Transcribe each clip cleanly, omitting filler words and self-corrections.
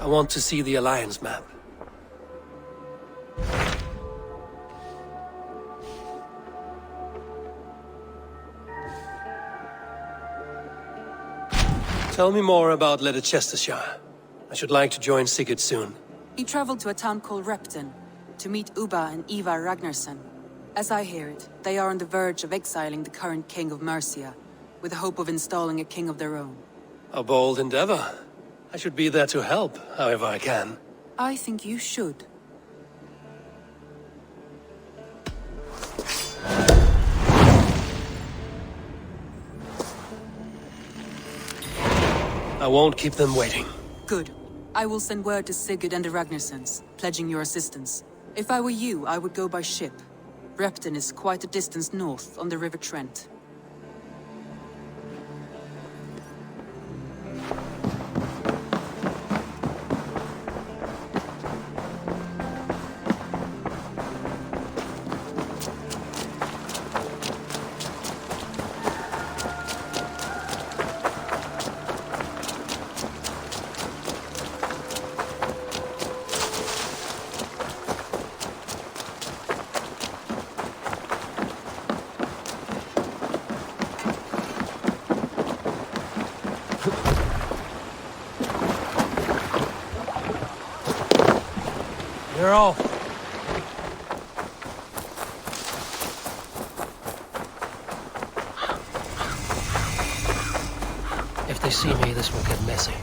I want to see the Alliance map. Tell me more about Leicestershire. I should like to join Sigurd soon. He traveled to a town called Repton to meet Ubba and Ivar Ragnarsson. As I hear it, they are on the verge of exiling the current king of Mercia, with the hope of installing a king of their own. A bold endeavor. I should be there to help, however I can. I think you should. I won't keep them waiting. Good. I will send word to Sigurd and the Ragnarssons, pledging your assistance. If I were you, I would go by ship. Repton is quite a distance north on the River Trent. You're off. If they see me, this will get messy.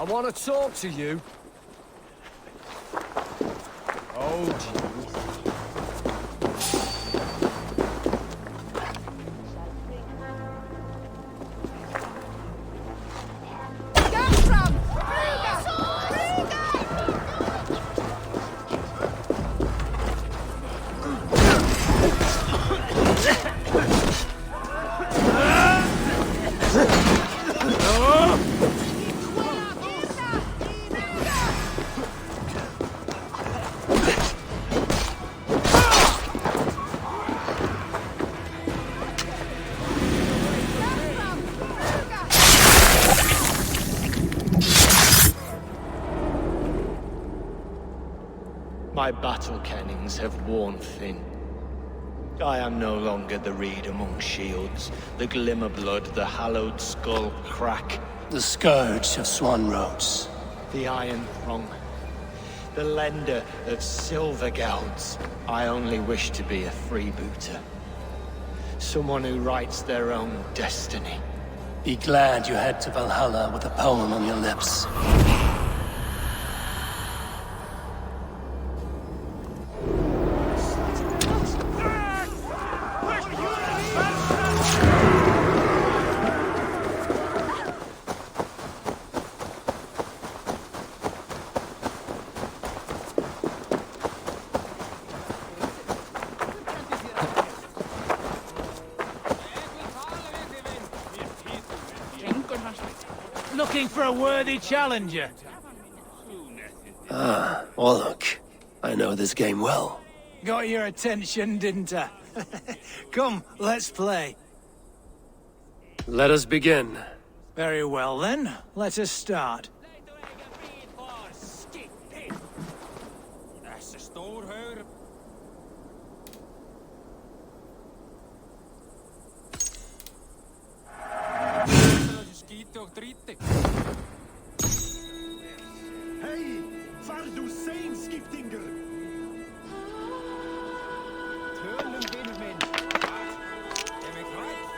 I want to talk to you. Oh, you. My battle kennings have worn thin. I am no longer the reed among shields, the glimmer blood, the hallowed skull crack. The scourge of Swan Roads. The iron throng. The lender of silver gelds. I only wish to be a freebooter. Someone who writes their own destiny. Be glad you head to Valhalla with a poem on your lips. Looking for a worthy challenger. Ah, Orlok. I know this game well. Got your attention, didn't I? Come, let's play. Let us begin. Very well then, let us start. Hey, var du sein, Skiptinger? Turlen Winnermin. Am I right?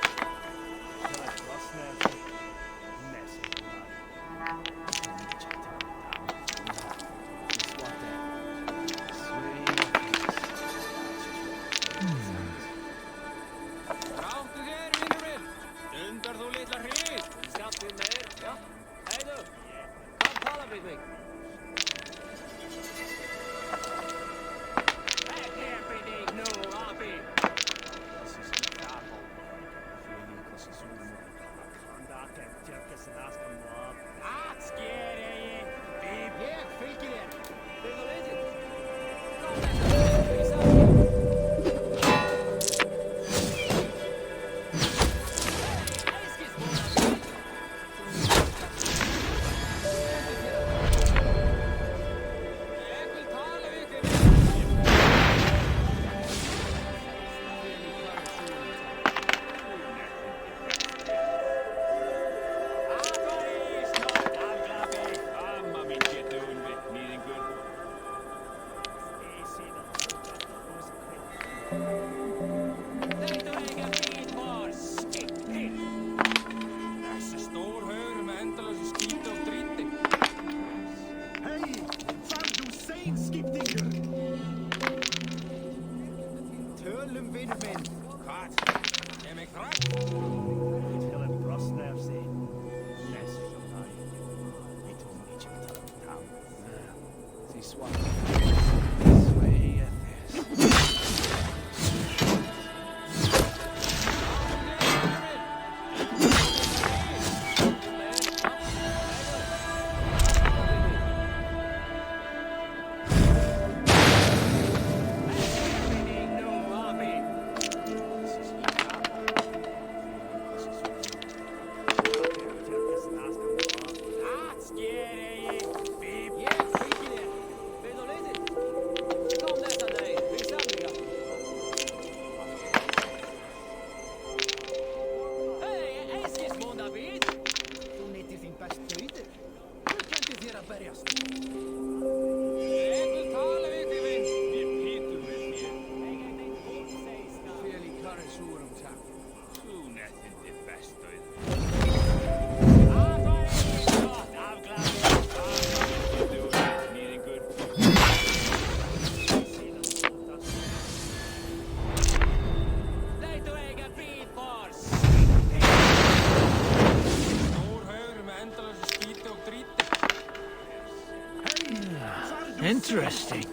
Interesting.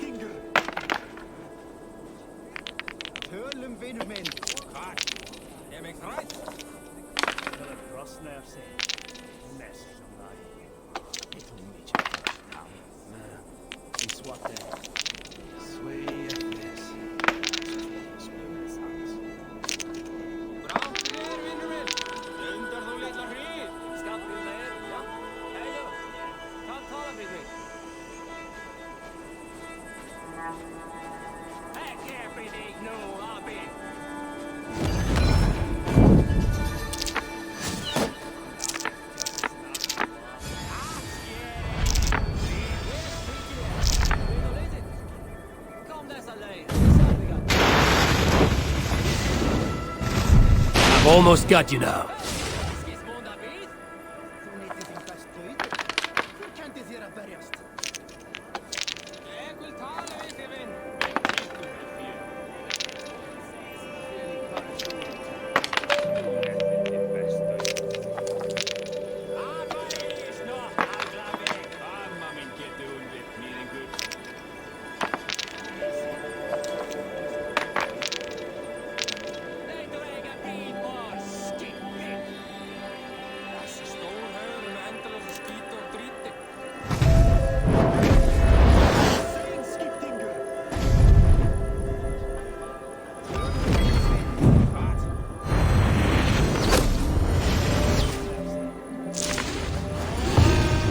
I've almost got you now.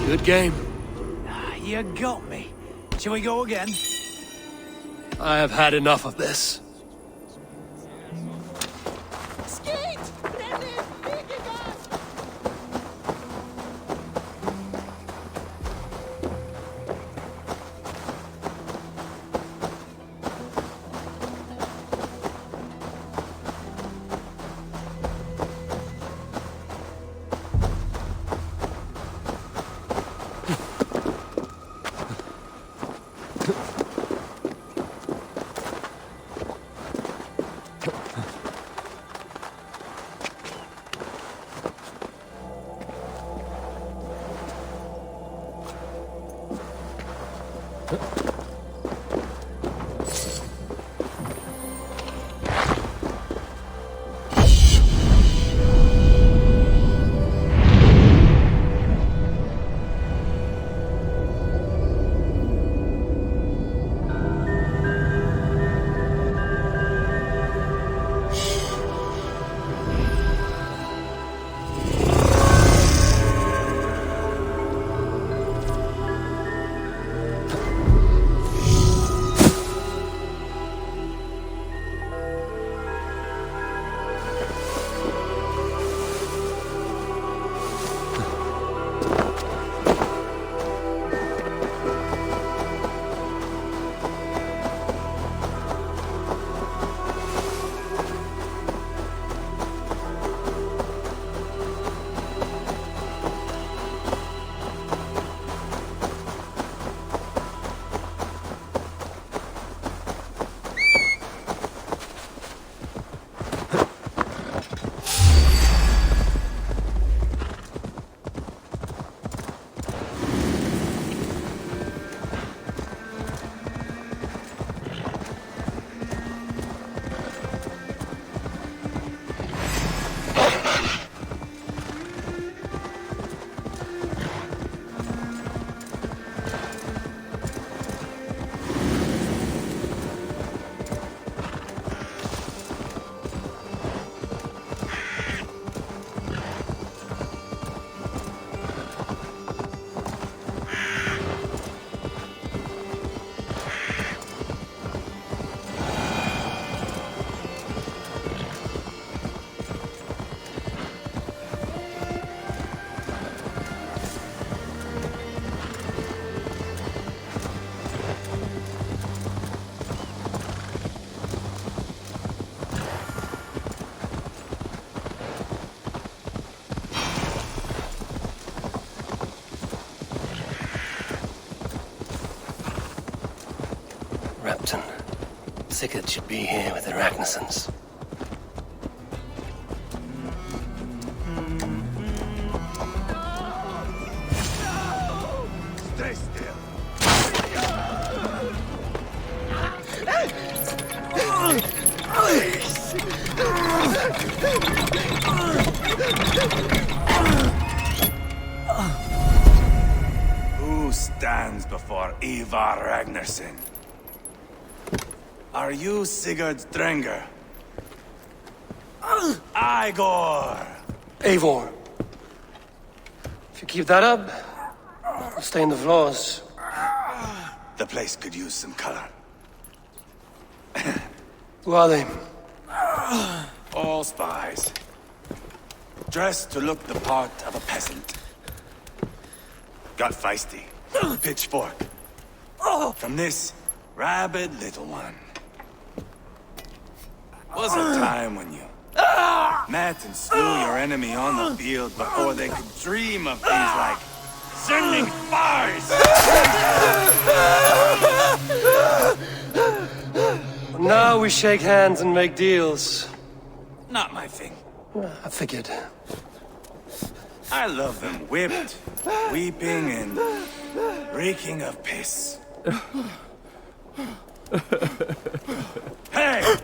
Good game. You got me. Shall we go again? I have had enough of this. Sickert should be here with the Ragnarsons. Stay still. Who stands before Ivar Ragnarsson? Are you Sigurd Drenger? Igor! Eivor. If you keep that up, I'll stay in the floors. The place could use some color. Who are they? All spies. Dressed to look the part of a peasant. Got feisty. Pitchfork. From this rabid little one. Was a time when you met and slew your enemy on the field before they could dream of things like sending spies! Now we shake hands and make deals. Not my thing. I figured. I love them whipped, weeping, and reeking of piss. Hey!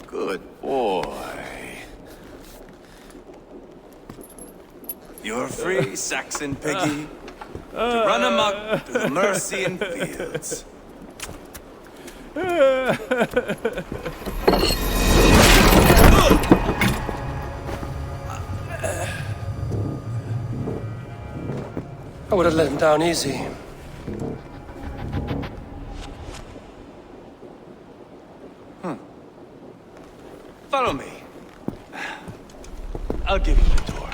Good boy. You're free, Saxon piggy, to run amok through the Mercian fields. I would have let him down easy. Follow me. I'll give you the door.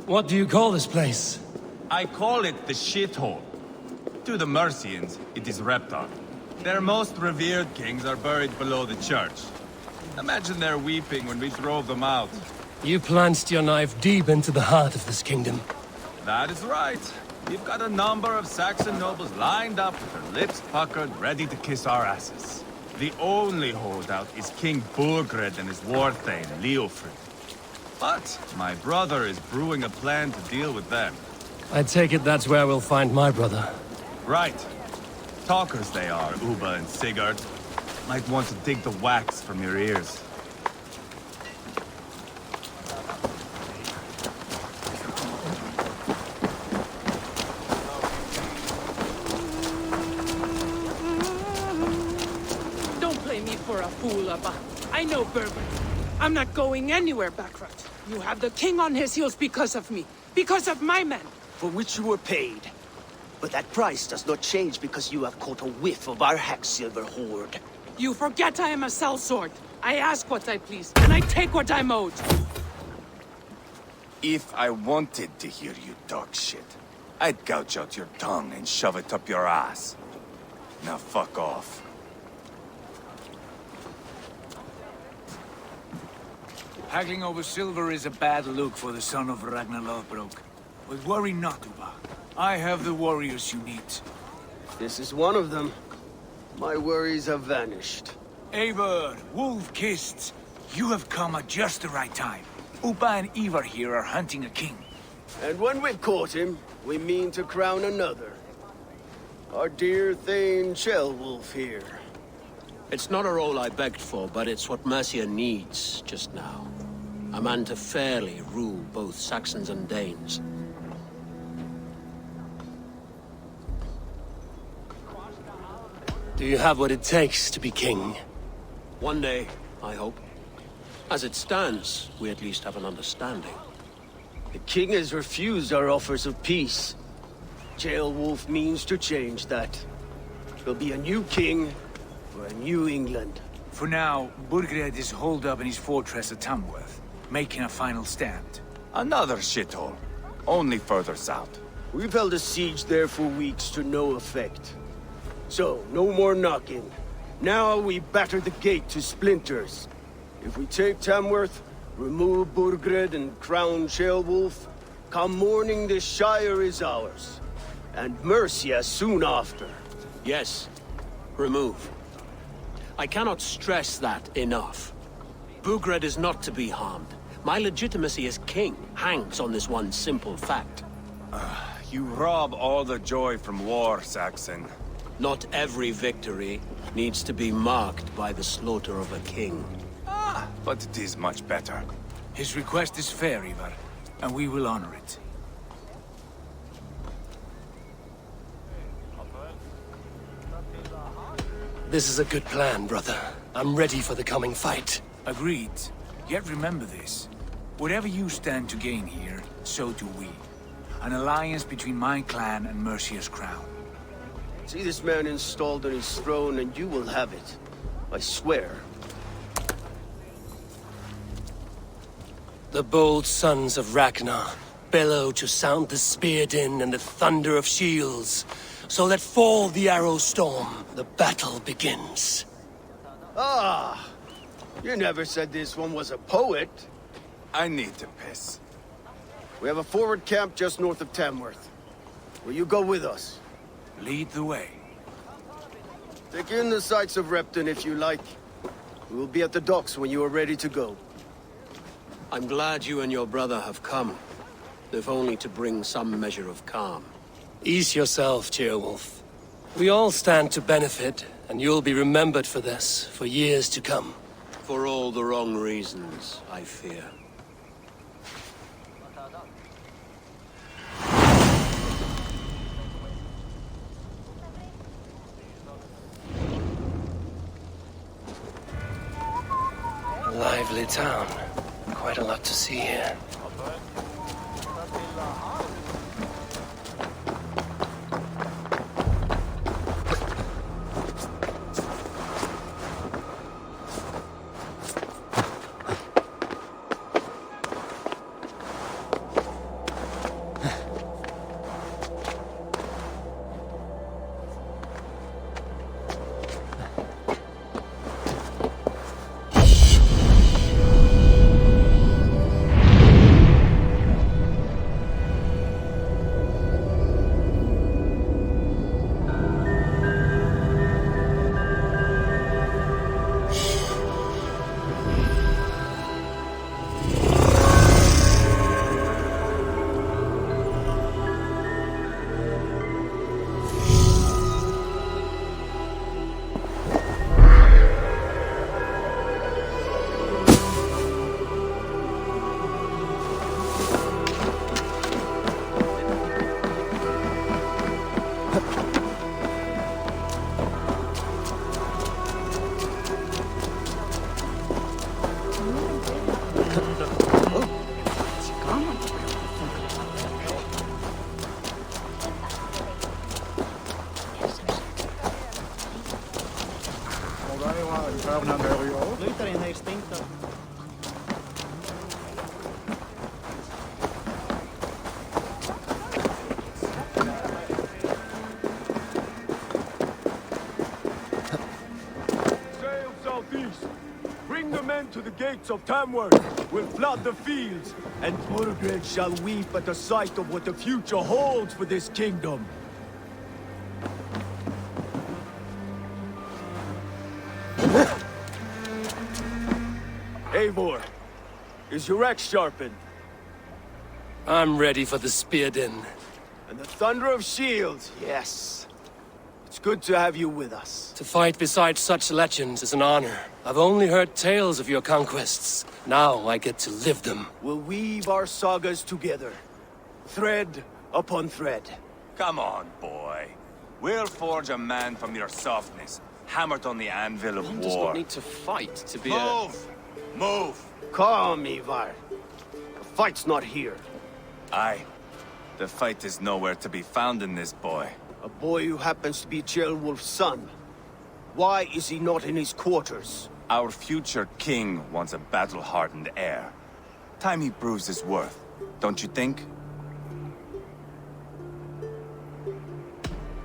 What do you call this place? I call it the shithole. To the Mercians, it is Reptar. Their most revered kings are buried below the church. Imagine their weeping when we drove them out. You plunged your knife deep into the heart of this kingdom. That is right. We've got a number of Saxon nobles lined up with their lips puckered, ready to kiss our asses. The only holdout is King Burgred and his war thane, Leofrid. But my brother is brewing a plan to deal with them. I take it that's where we'll find my brother. Right. Talkers they are, Uba and Sigurd. Might want to dig the wax from your ears. Don't play me for a fool, Abba. I know Burgred. I'm not going anywhere, Backrot. You have the king on his heels because of me. Because of my men. For which you were paid. But that price does not change because you have caught a whiff of our Hacksilver hoard. You forget I am a sellsword. I ask what I please, and I take what I'm owed. If I wanted to hear you talk shit, I'd gouge out your tongue and shove it up your ass. Now fuck off. Haggling over silver is a bad look for the son of Ragnar Lothbrok. But worry not, Uba. I have the warriors you need. This is one of them. My worries have vanished. Eivor, Wolf-Kissed, you have come at just the right time. Uba and Ivar here are hunting a king. And when we've caught him, we mean to crown another. Our dear Thane Shellwolf here. It's not a role I begged for, but it's what Mercia needs just now. A man to fairly rule both Saxons and Danes. Do you have what it takes to be king? One day, I hope. As it stands, we at least have an understanding. The king has refused our offers of peace. Jailwolf means to change that. There'll be a new king for a new England. For now, Burgred is holed up in his fortress at Tamworth, making a final stand. Another shithole. Only further south. We've held a siege there for weeks to no effect. So, no more knocking. Now we batter the gate to splinters. If we take Tamworth, remove Burgred and crown Shellwolf, come morning the Shire is ours. And Mercia soon after. Yes, remove. I cannot stress that enough. Burgred is not to be harmed. My legitimacy as king hangs on this one simple fact. You rob all the joy from war, Saxon. Not every victory needs to be marked by the slaughter of a king. But it is much better. His request is fair, Ivar, and we will honor it. This is a good plan, brother. I'm ready for the coming fight. Agreed. Yet remember this. Whatever you stand to gain here, so do we. An alliance between my clan and Mercia's crown. See this man installed on his throne and you will have it. I swear. The bold sons of Ragnar, bellow to sound the spear din and the thunder of shields, so let fall the arrow storm, the battle begins. Ah, you never said this one was a poet. I need to piss. We have a forward camp just north of Tamworth. Will you go with us? Lead the way. Take in the sights of Repton if you like. We will be at the docks when you are ready to go. I'm glad you and your brother have come, if only to bring some measure of calm. Ease yourself, Ceolwulf. We all stand to benefit, and you'll be remembered for this, for years to come. For all the wrong reasons, I fear. Lively town. Quite a lot to see here. To the gates of Tamworth, we'll flood the fields, and Burgred shall weep at the sight of what the future holds for this kingdom. Eivor, is your axe sharpened? I'm ready for the spear din. And the thunder of shields, yes. It's good to have you with us. To fight beside such legends is an honor. I've only heard tales of your conquests. Now I get to live them. We'll weave our sagas together, thread upon thread. Come on, boy. We'll forge a man from your softness, hammered on the anvil of One war. does not need to fight to be Move! Move! Calm, Ivar. The fight's not here. Aye. The fight is nowhere to be found in this boy. A boy who happens to be Ceolwulf's son. Why is he not in his quarters? Our future king wants a battle-hardened heir. Time he proves his worth, don't you think?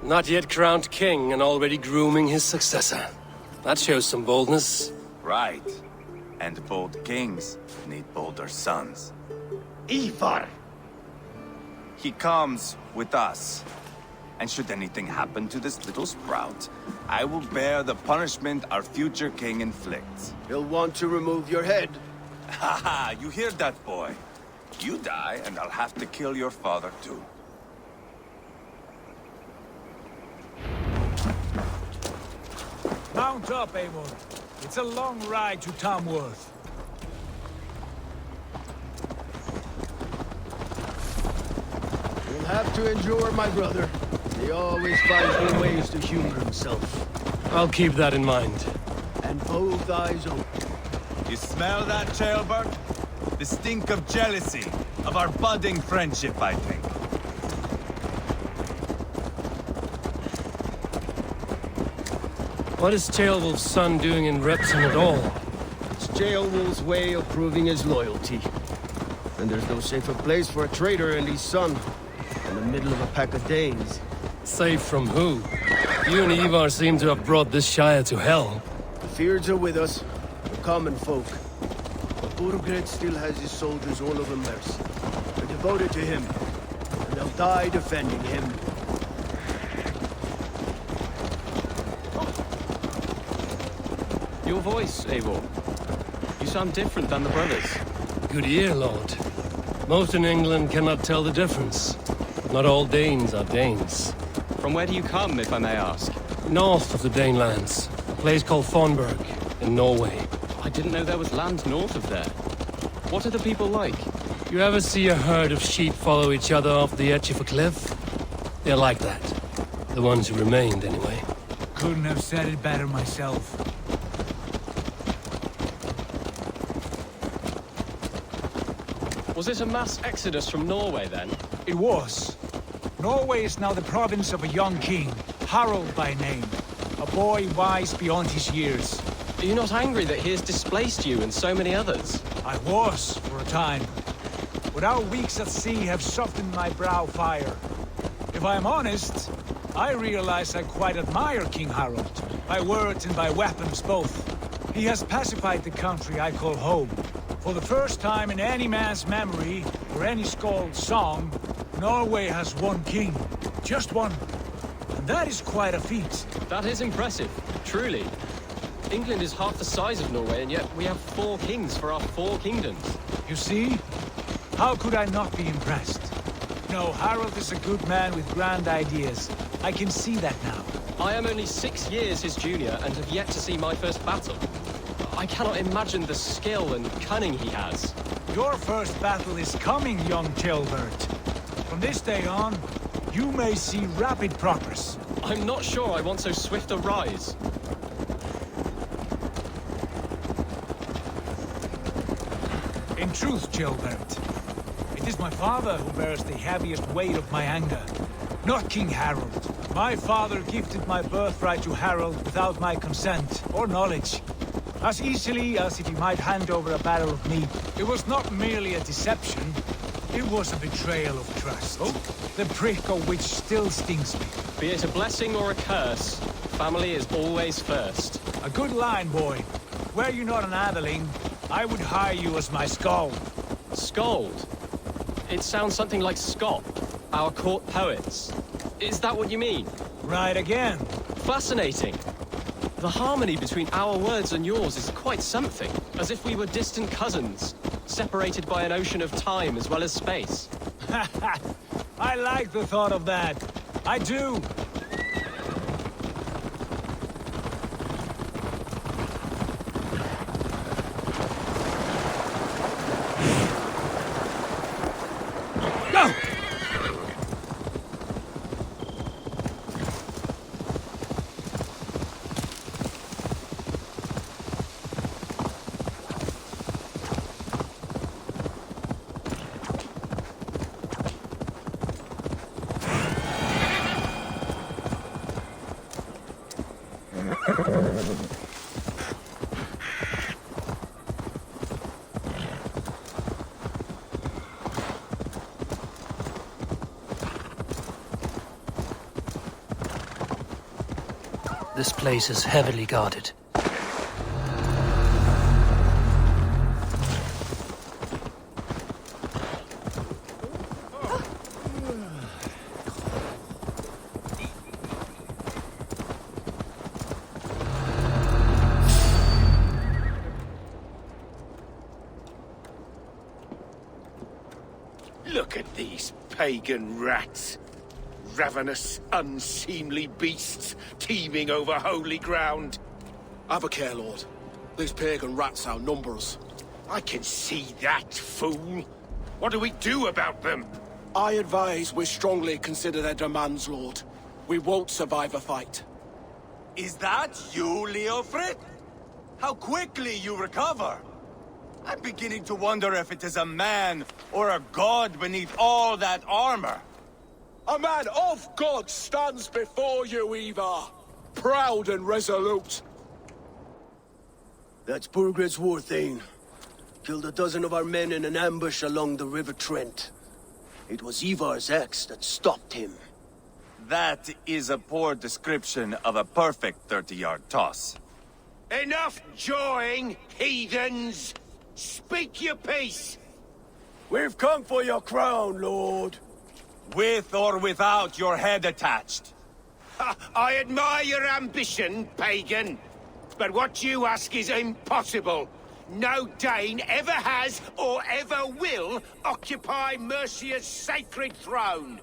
Not yet crowned king and already grooming his successor. That shows some boldness. Right. And bold kings need bolder sons. Ivar! He comes with us. And should anything happen to this little sprout, I will bear the punishment our future king inflicts. He'll want to remove your head. Haha, you hear that, boy? You die, and I'll have to kill your father, too. Mount up, Eivor. It's a long ride to Tamworth. You'll have to endure, my brother. He always finds new ways to humor himself. I'll keep that in mind. And both eyes open. You smell that, Ceolbert? The stink of jealousy, of our budding friendship, I think. What is Ceolwulf's son doing in Repton at all? It's Ceolwulf's way of proving his loyalty. And there's no safer place for a traitor and his son. In the middle of a pack of Danes. Safe from who? You and Ivar seem to have brought this Shire to hell. The Feards are with us, the common folk. But Burgred still has his soldiers all over Mercia. They're devoted to him, and they'll die defending him. Your voice, Eivor. You sound different than the brothers. Good ear, Lord. Most in England cannot tell the difference. Not all Danes are Danes. From where do you come, if I may ask? North of the Danelands. A place called Thornburg, in Norway. I didn't know there was land north of there. What are the people like? You ever see a herd of sheep follow each other off the edge of a cliff? They're like that. The ones who remained, anyway. Couldn't have said it better myself. Was it a mass exodus from Norway, then? It was. Norway is now the province of a young king, Harald by name. A boy wise beyond his years. Are you not angry that he has displaced you and so many others? I was, for a time. But our weeks at sea have softened my brow fire. If I am honest, I realize I quite admire King Harald. By words and by weapons both. He has pacified the country I call home. For the first time in any man's memory, or any skald's song, Norway has one king. Just one. And that is quite a feat. That is impressive, truly. England is half the size of Norway, and yet we have 4 kings for our 4 kingdoms. You see? How could I not be impressed? No, Harald is a good man with grand ideas. I can see that now. I am only 6 years his junior, and have yet to see my first battle. I cannot imagine the skill and cunning he has. Your first battle is coming, young Tilbert. From this day on, you may see rapid progress. I'm not sure I want so swift a rise. In truth, Gilbert, it is my father who bears the heaviest weight of my anger, not King Harald. My father gifted my birthright to Harald without my consent or knowledge. As easily as if he might hand over a barrel of meat. It was not merely a deception, it was a betrayal of trust. Oh, the prick of which still stings me. Be it a blessing or a curse, family is always first. A good line, boy. Were you not an atheling, I would hire you as my skald. Skald? It sounds something like Scott, our court poets. Is that what you mean? Right again. Fascinating. The harmony between our words and yours is quite something. As if we were distant cousins, separated by an ocean of time as well as space. I like the thought of that. I do. Go! This place is heavily guarded. Look at these pagan rats. Ravenous, unseemly beasts teeming over holy ground. Have a care, Lord. These pagan rats outnumber us. I can see that, fool. What do we do about them? I advise we strongly consider their demands, Lord. We won't survive a fight. Is that you, Leofrid? How quickly you recover! I'm beginning to wonder if it is a man or a god beneath all that armor. A man of God stands before you, Ivar. Proud and resolute. That's Burgred's war thane. Killed a dozen of our men in an ambush along the River Trent. It was Ivar's axe that stopped him. That is a poor description of a perfect 30-yard toss. Enough jawing, heathens! Speak your piece! We've come for your crown, Lord. With or without your head attached. Ha, I admire your ambition, pagan. But what you ask is impossible. No Dane ever has or ever will occupy Mercia's sacred throne.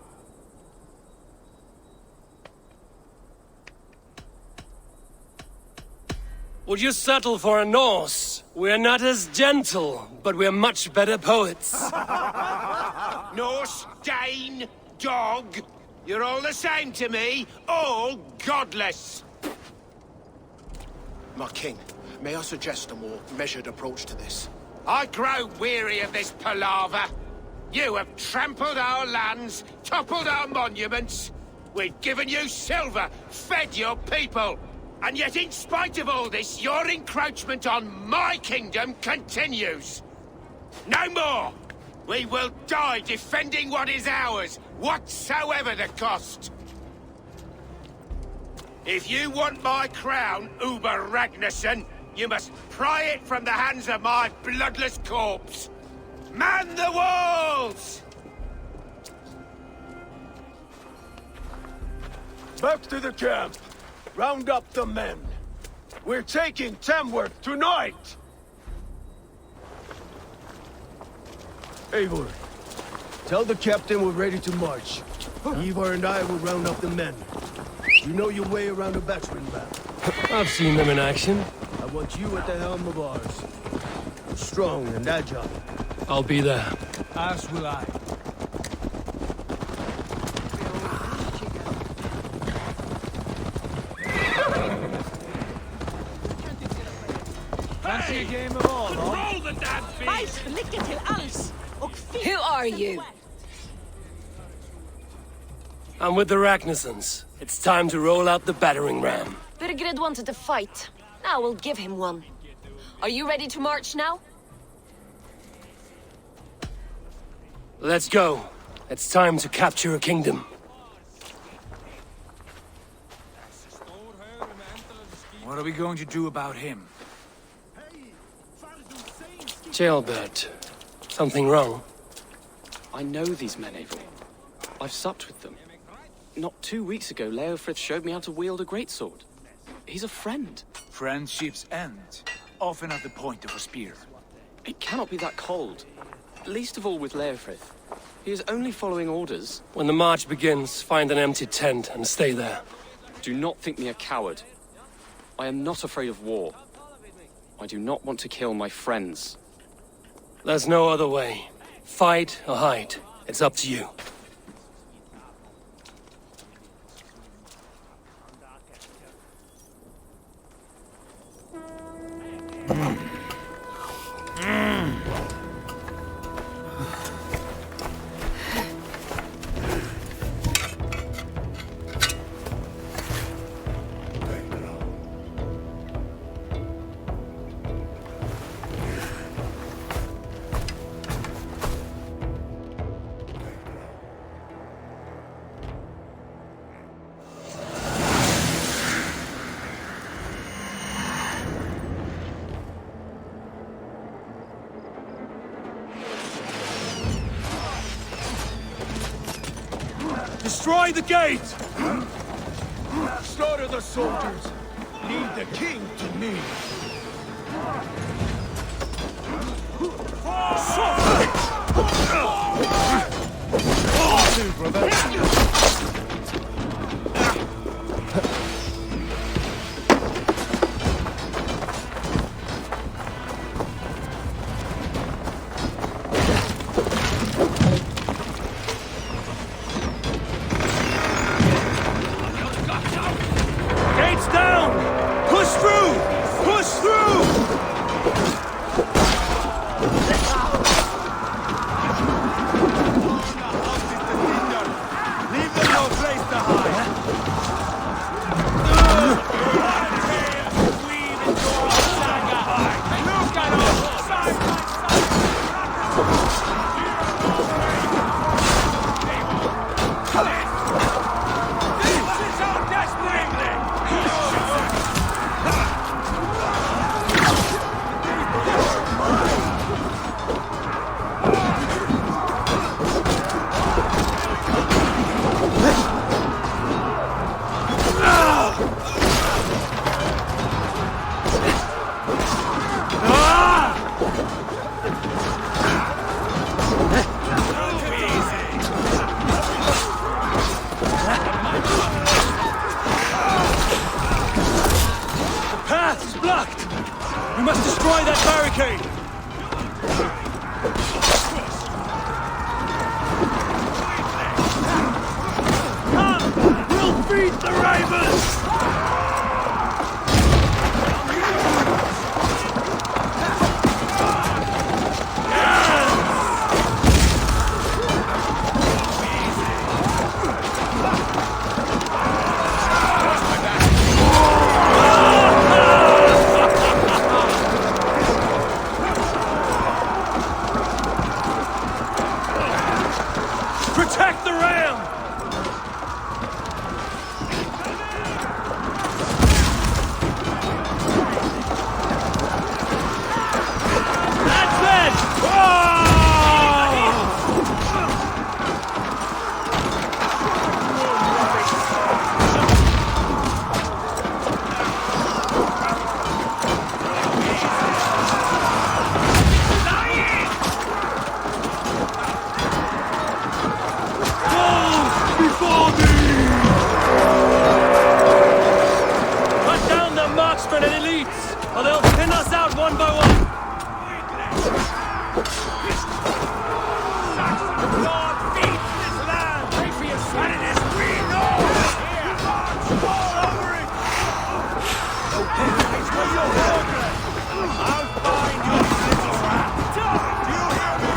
Would you settle for a Norse? We're not as gentle, but we're much better poets. Norse, Dane, dog. You're all the same to me. All godless. My king, may I suggest a more measured approach to this? I grow weary of this palaver. You have trampled our lands, toppled our monuments. We've given you silver, fed your people. And yet, in spite of all this, your encroachment on my kingdom continues. No more! We will die defending what is ours, whatsoever the cost. If you want my crown, Uber Ragnarsson, you must pry it from the hands of my bloodless corpse. Man the walls! Back to the camp. Round up the men. We're taking Tamworth tonight! Eivor, tell the captain we're ready to march. Ivar and I will round up the men. You know your way around a battering ram. I've seen them in action. I want you at the helm of ours. Strong and agile. I'll be there. As will I. Fancy a game of all, Roll the damn beast! Who are you? I'm with the Ragnarsons. It's time to roll out the battering ram. Birgred wanted to fight. Now we'll give him one. Are you ready to march now? Let's go. It's time to capture a kingdom. What are we going to do about him? Jailbird. Something wrong? I know these men, Eivor. I've supped with them. Not 2 weeks ago, Leofrith showed me how to wield a greatsword. He's a friend. Friendships end, often at the point of a spear. It cannot be that cold. Least of all with Leofrith. He is only following orders. When the march begins, find an empty tent and stay there. Do not think me a coward. I am not afraid of war. I do not want to kill my friends. There's no other way. Fight or hide. It's up to you. Destroy the gate! Slaughter the soldiers! Leave the king to me! Gates down! Push through! Push through! Leave must destroy that barricade! Come! We'll feed the ravens! Protect the ram! That's it! Before thee! Cut down the marksmen and elites, or they'll pin us out one by one! Lord feeds this land! Pray for your son! And it is we know! Here! March all over it! It's for your progress! I'll find you, little rat! Do you hear me?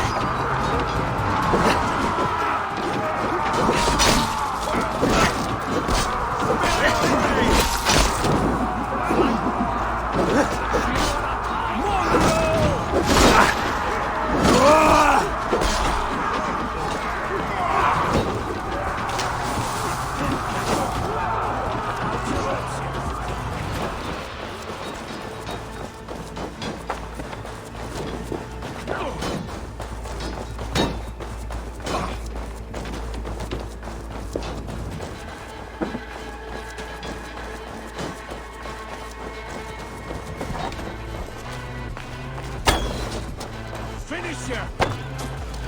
Finish here!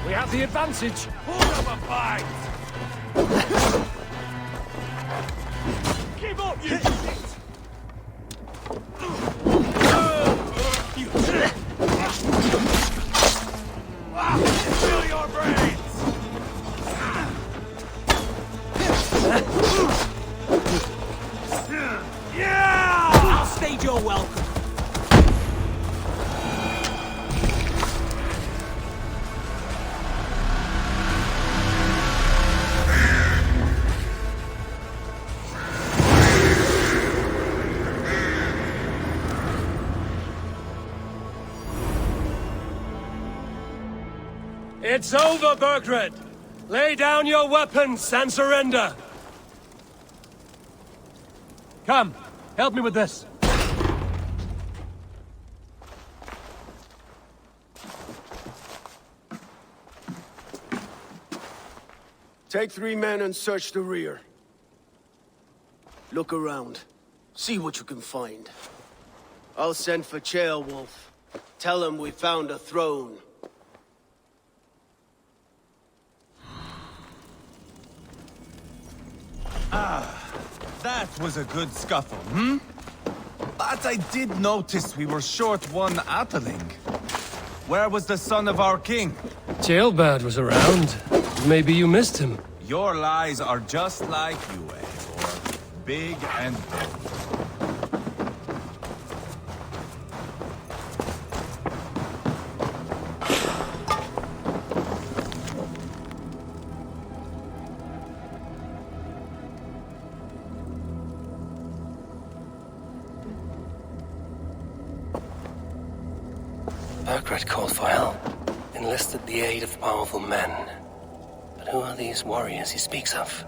We have the advantage! Hold up a fight! Give up, you shit! Fill your brains! Yeah! I'll stage your welcome! It's over, Burgred! Lay down your weapons and surrender! Come, help me with this. Take 3 men and search the rear. Look around. See what you can find. I'll send for Ceolwulf. Tell him we found a throne. That was a good scuffle, hmm? But I did notice we were short one Atheling. Where was the son of our king? Ceolbad was around. Maybe you missed him. Your lies are just like you, Eivor. Big and bold. Burgred called for help, enlisted the aid of powerful men. But who are these warriors he speaks of?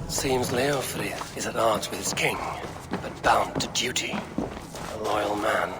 Seems Leofrith is at odds with his king, but bound to duty. A loyal man.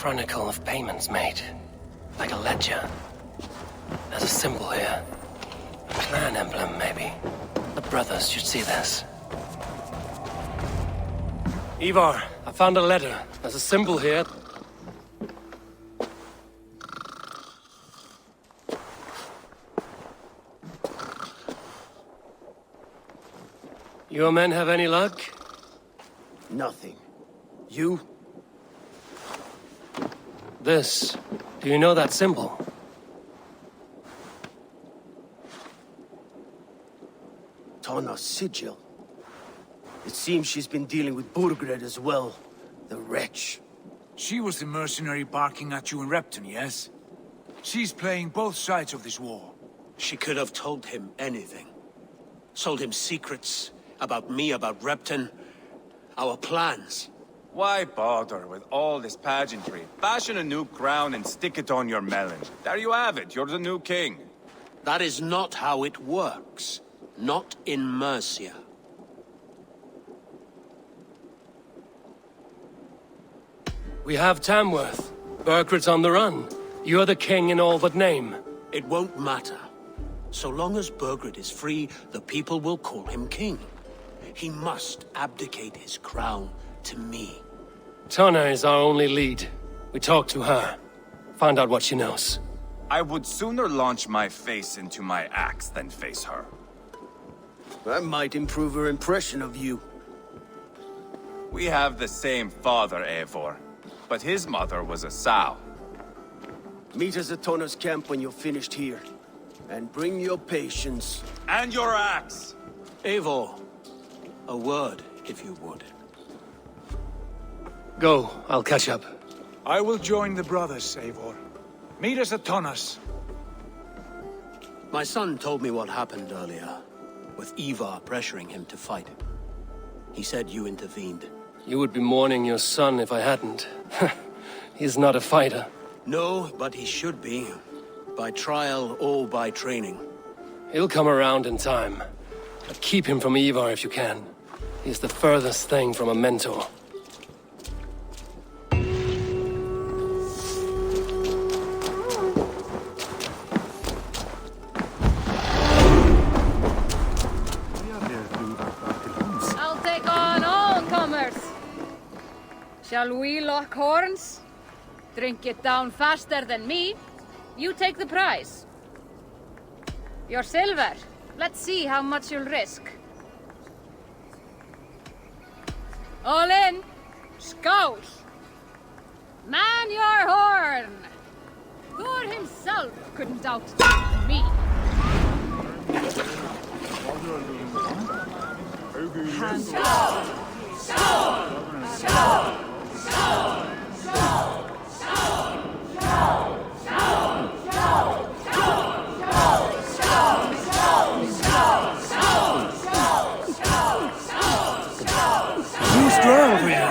chronicle of payments made. Like a ledger. There's a symbol here. A clan emblem, maybe. The brothers should see this. Ivar, I found a letter. There's a symbol here. Your men have any luck? Nothing. You? This. Do you know that symbol? Tana's sigil. It seems she's been dealing with Burgred as well. The wretch. She was the mercenary barking at you in Repton, yes? She's playing both sides of this war. She could have told him anything. Sold him secrets about me, about Repton, our plans. Why bother with all this pageantry? Fashion a new crown and stick it on your melon. There you have it, you're the new king. That is not how it works. Not in Mercia. We have Tamworth. Burgred's on the run. You're the king in all but name. It won't matter. So long as Burgred is free, the people will call him king. He must abdicate his crown to me. Tana is our only lead. We talk to her. Find out what she knows. I would sooner launch my face into my axe than face her. That might improve her impression of you. We have the same father, Eivor. But his mother was a sow. Meet us at Tana's camp when you're finished here. And bring your patience. And your axe! Eivor, a word, if you would. Go, I'll catch up. I will join the brothers, Eivor. Meet us at Tana's. My son told me what happened earlier, with Ivar pressuring him to fight. He said you intervened. You would be mourning your son if I hadn't. He's not a fighter. No, but he should be. By trial or by training. He'll come around in time. But keep him from Ivar if you can. He's the furthest thing from a mentor. I'll take on all comers. Shall we lock horns? Drink it down faster than me. You take the prize. Your silver. Let's see how much you'll risk. All in. Skål. Man your horn. Thor himself couldn't outdo me. Hands up. Too strong for you.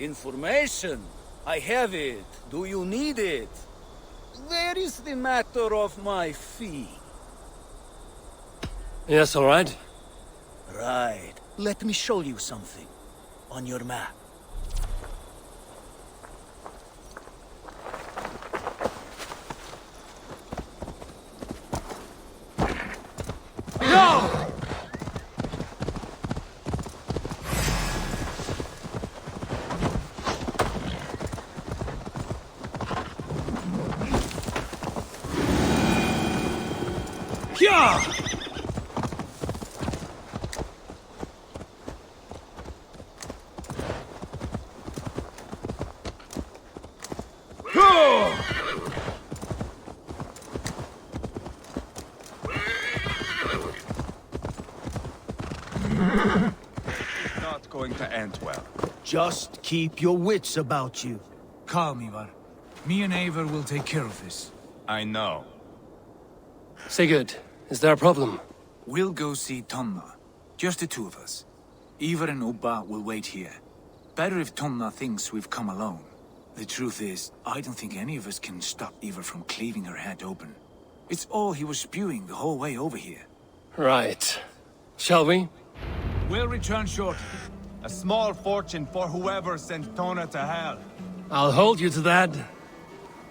Information? I have it. Do you need it? There is the matter of my fee. Yes, all right. Right. Let me show you something. On your map. No! Yeah! Not going to end well. Just keep your wits about you. Calm, Ivar. Me and Eivor will take care of this. I know. Sigurd, is there a problem? We'll go see Tonna. Just the two of us. Ivar and Ubba will wait here. Better if Tonna thinks we've come alone. The truth is, I don't think any of us can stop Ivar from cleaving her head open. It's all he was spewing the whole way over here. Right. Shall we? We'll return shortly. A small fortune for whoever sent Tona to hell. I'll hold you to that.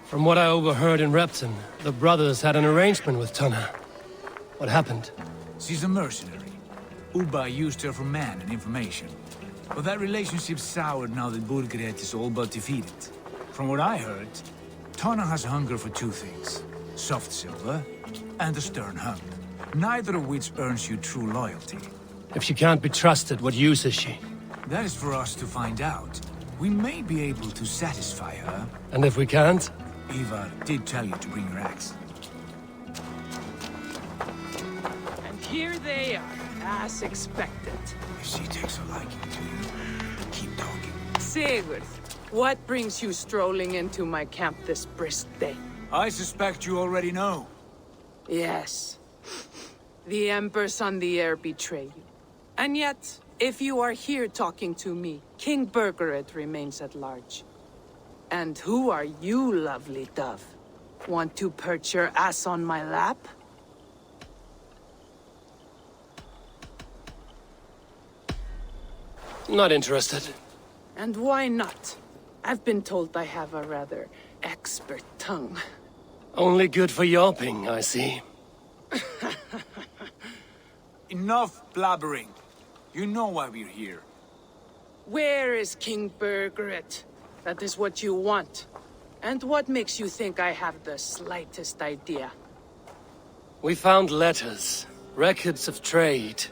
From what I overheard in Repton, the brothers had an arrangement with Tonna. What happened? She's a mercenary. Ubba used her for man and information. But that relationship soured now that Burgred is all but defeated. From what I heard, Tonna has a hunger for two things. Soft silver and a stern hug. Neither of which earns you true loyalty. If she can't be trusted, what use is she? That is for us to find out. We may be able to satisfy her. And if we can't? Ivar did tell you to bring your axe. And here they are, as expected. If she takes a liking to you, keep talking. Sigurd, what brings you strolling into my camp this brisk day? I suspect you already know. Yes. The Embers on the air betrayed you. And yet, if you are here talking to me, King Burgred remains at large. And who are you, lovely dove? Want to perch your ass on my lap? Not interested. And why not? I've been told I have a rather expert tongue. Only good for yelping, I see. Enough blabbering. You know why we're here. Where is King Burgred? That is what you want. And what makes you think I have the slightest idea? We found letters, records of trade.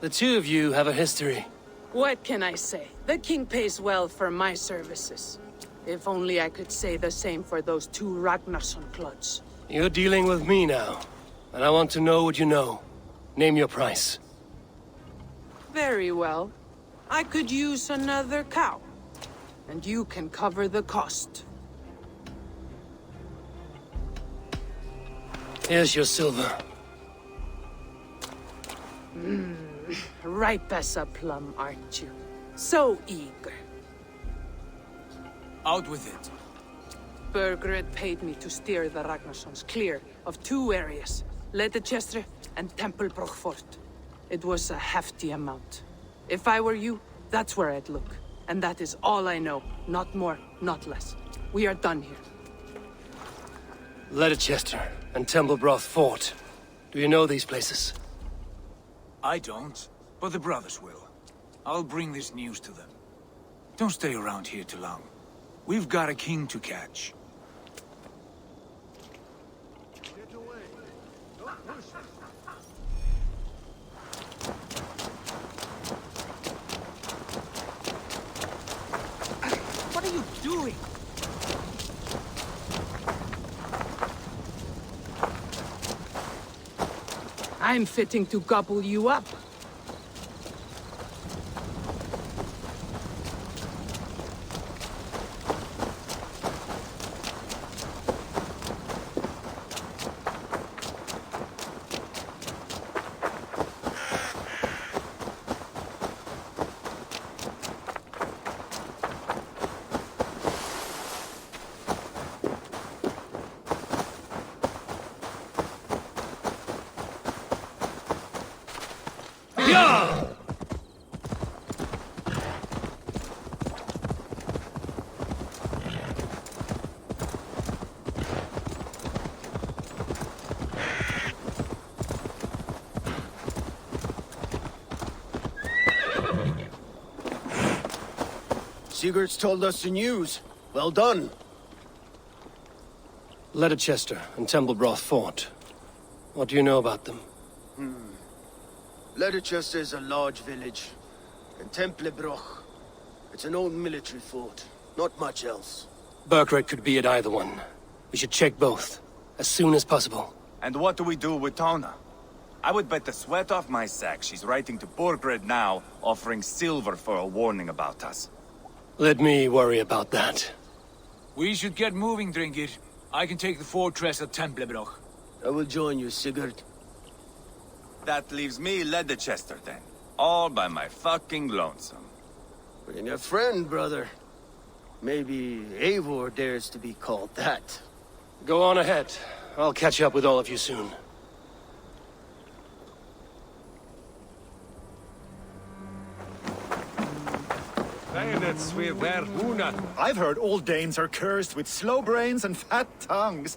The two of you have a history. What can I say? The king pays well for my services. If only I could say the same for those two Ragnarsson clods. You're dealing with me now, and I want to know what you know. Name your price. Very well. I could use another cow. And you can cover the cost. Here's your silver. Ripe as a plum, aren't you? So eager. Out with it. Burgred paid me to steer the Ragnarssons clear of two areas. Ledechestre and Tempelbroch Fort. It was a hefty amount. If I were you, that's where I'd look. And that is all I know. Not more, not less. We are done here. Ledechestre and Tempelbroch Fort. Do you know these places? I don't, but the brothers will. I'll bring this news to them. Don't stay around here too long. We've got a king to catch. Get away. Don't push me. What are you doing? I'm fitting to gobble you up. Sigurd's told us the news. Well done. Leicester and Templebroth fought. What do you know about them? Leicester is a large village. And Templebroch, it's an old military fort. Not much else. Burkred could be at either one. We should check both, as soon as possible. And what do we do with Tona? I would bet the sweat off my sack she's writing to Borgred now, offering silver for a warning about us. Let me worry about that. We should get moving, Drinkit. I can take the fortress of Templebroch. I will join you, Sigurd. That leaves me Leicester then. All by my fucking lonesome. Bring a friend, brother. Maybe Eivor dares to be called that. Go on ahead. I'll catch up with all of you soon. I've heard all Danes are cursed with slow brains and fat tongues.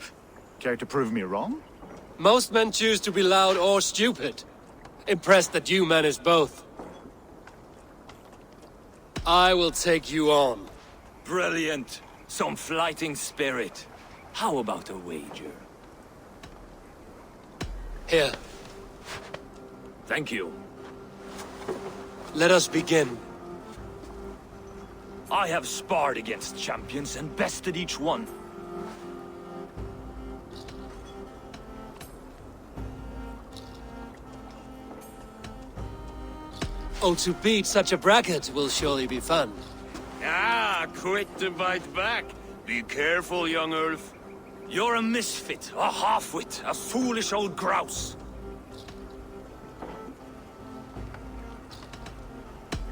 Care to prove me wrong? Most men choose to be loud or stupid. Impressed that you manage both. I will take you on. Brilliant. Some fighting spirit. How about a wager? Here. Thank you. Let us begin. I have sparred against champions and bested each one. Oh, to beat such a bracket will surely be fun. Ah, quick to bite back. Be careful, young Earth. You're a misfit, a half-wit, a foolish old grouse.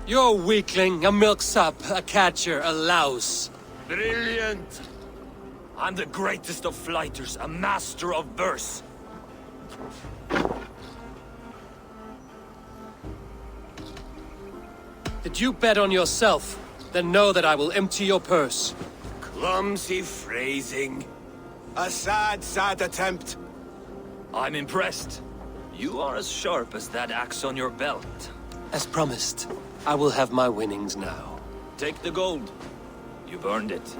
You're a weakling, a milksop, a catcher, a louse. Brilliant. I'm the greatest of flighters, a master of verse. Did you bet on yourself? Then know that I will empty your purse. Clumsy phrasing. A sad, sad attempt. I'm impressed. You are as sharp as that axe on your belt. As promised, I will have my winnings now. Take the gold. You've earned it.